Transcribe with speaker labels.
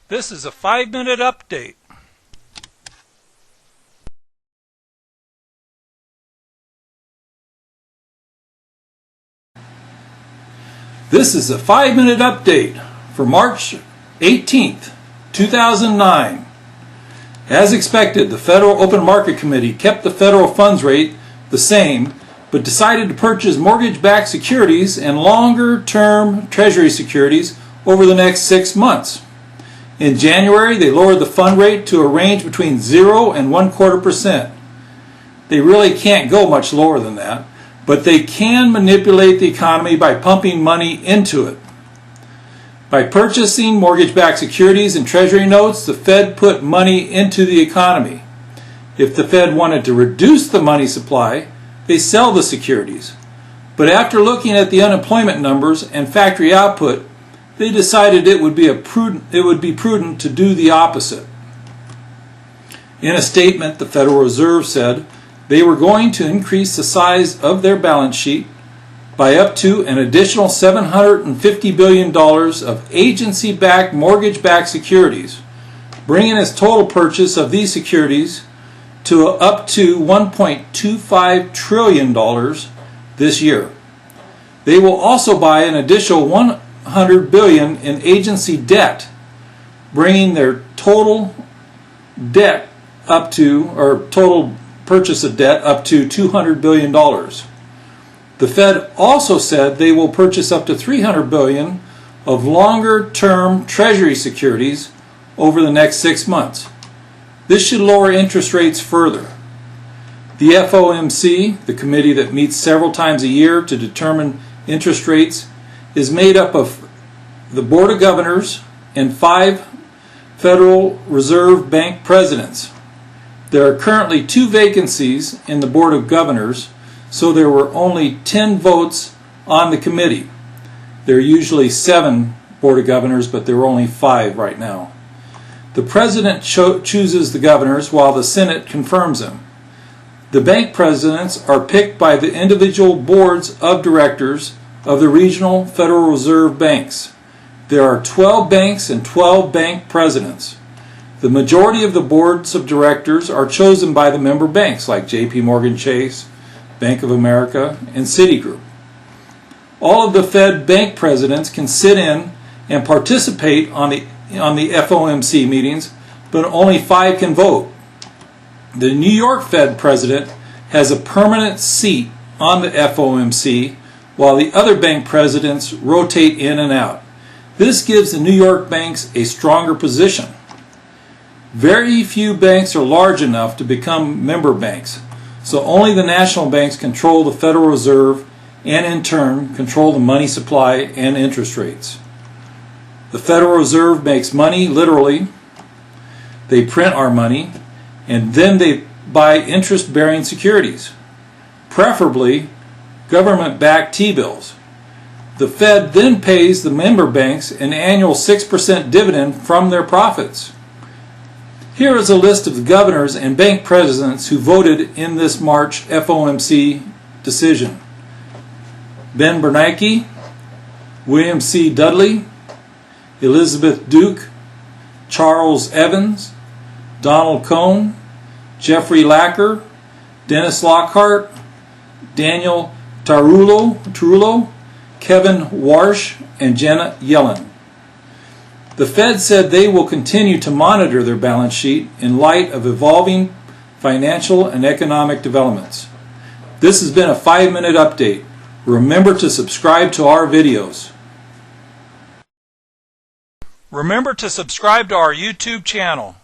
Speaker 1: This is a 5-minute update. This is a 5-minute update for March 18th, 2009. As expected, the Federal Open Market Committee kept the federal funds rate the same, but decided to purchase mortgage-backed securities and longer-term treasury securities over the next 6 months. In January, they lowered the fund rate to a range between 0 and 1/4%. They really can't go much lower than that, but they can manipulate the economy by pumping money into it. By purchasing mortgage-backed securities and treasury notes, the Fed put money into the economy. If the Fed wanted to reduce the money supply, they sell the securities. But after looking at the unemployment numbers and factory output, they decided it would be prudent to do the opposite. In a statement, the Federal Reserve said they were going to increase the size of their balance sheet by up to an additional $750 billion of agency-backed mortgage-backed securities, bringing its total purchase of these securities to up to $1.25 trillion this year. They will also buy an additional $100 billion in agency debt, bringing their total debt up to, or total purchase of debt up to $200 billion. The Fed also said they will purchase up to $300 billion of longer-term treasury securities over the next 6 months. This should lower interest rates further. The FOMC, the committee that meets several times a year to determine interest rates, is made up of the Board of Governors and 5 Federal Reserve Bank presidents. There are currently 2 vacancies in the Board of Governors, so there were only 10 votes on the committee. There are usually 7 Board of Governors, but there are only 5 right now. The President chooses the governors while the Senate confirms them. The bank presidents are picked by the individual boards of directors of the regional Federal Reserve banks. There are 12 banks and 12 bank presidents. The majority of the boards of directors are chosen by the member banks like J.P. Morgan Chase, Bank of America, and Citigroup. All of the Fed bank presidents can sit in and participate on the FOMC meetings, but only 5 can vote. The New York Fed president has a permanent seat on the FOMC, while the other bank presidents rotate in and out. This gives the New York banks a stronger position. Very few banks are large enough to become member banks, so only the national banks control the Federal Reserve and in turn control the money supply and interest rates. The Federal Reserve makes money literally. They print our money and then they buy interest-bearing securities, preferably government-backed T-bills. The Fed then pays the member banks an annual 6% dividend from their profits. Here is a list of the governors and bank presidents who voted in this March FOMC decision. Ben Bernanke, William C. Dudley, Elizabeth Duke, Charles Evans, Donald Cohn, Jeffrey Lacker, Dennis Lockhart, Daniel Tarullo, Kevin Warsh, and Janet Yellen. The Fed said they will continue to monitor their balance sheet in light of evolving financial and economic developments. This has been a 5-minute update. Remember to subscribe to our videos. Remember to subscribe to our YouTube channel.